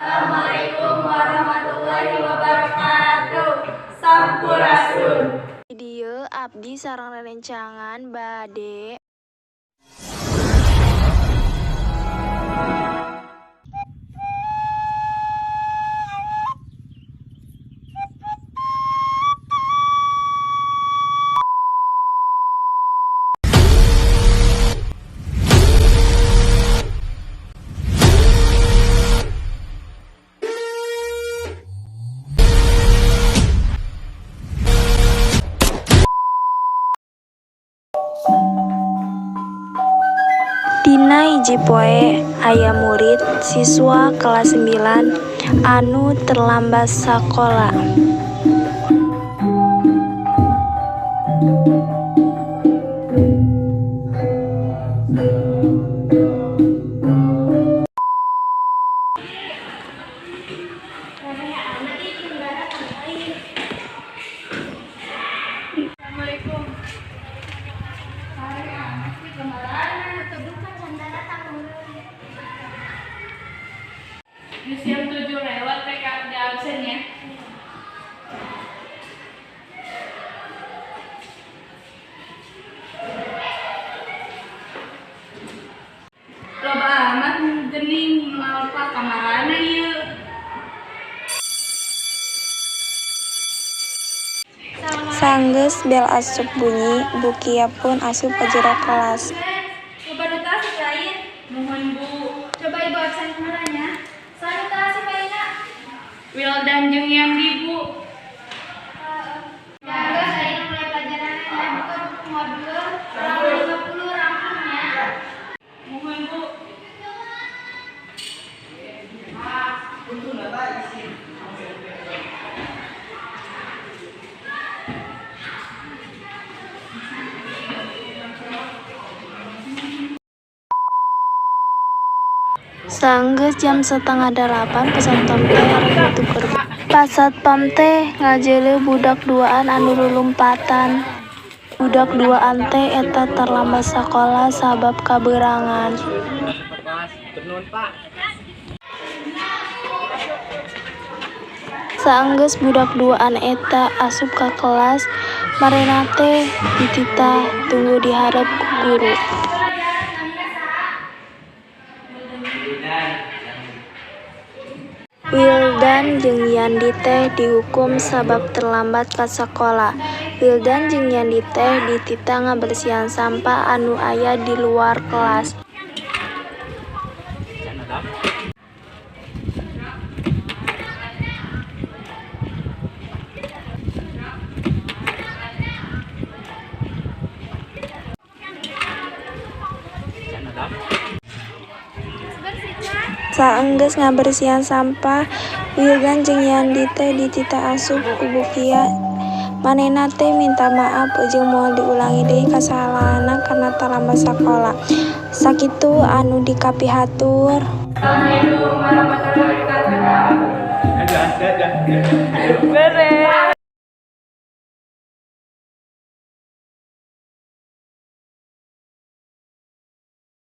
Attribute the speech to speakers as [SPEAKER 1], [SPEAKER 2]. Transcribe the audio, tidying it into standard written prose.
[SPEAKER 1] Assalamualaikum warahmatullahi wabarakatuh. Sampurasun.
[SPEAKER 2] Dieu abdi sareng rerencangan bade Dina hiji poe aya murid siswa kelas 9 anu terlambat sakola.
[SPEAKER 1] Assalamualaikum. Jam 7 lewat TK di absen ya. Loba amat gening ngalpa kamarana ieu.
[SPEAKER 2] Sanggeus bel asup bunyi, Bukia pun asup ka jero kelas.
[SPEAKER 1] Coba notasi lain. Mohon Bu. Coba Ibu absen kamaranya. Sanitasi Paina. Wildan jeung Yandi Bu. Ya, guys, saya mulai pelajarannya ya. Buka buku modul halaman 50 rampungnya. Mohon Bu.
[SPEAKER 2] Sanggeus jam 7:30 pasatpam teh arek nutup gerbang. Pasatpam teh ngajeuleuh budak duaan anu lulumpatan. Budak duaan teh eta terlambat sakola sabab kabeurangan. Saenggeus budak duaan eta asup ka kelas, marena teh dititah tunggu di hareup ku guru. Wildan jeung Yandi teh dihukum sabab terlambat ka sakola. Wildan jeung Yandi teh dititah ngabersihan sampah anu aya di luar kelas. Saenggeus ngabersihan sampah, Wildan jeung Yandi teh dititah asup ku Bukia. Manehna teh minta maaf jeung moal diulangi deui kasalahanna karna terlambat sakola. Sakitu anu dikapihatur.
[SPEAKER 1] Assalamualaikum warahmatullahi wabarakatuh.
[SPEAKER 3] Beres.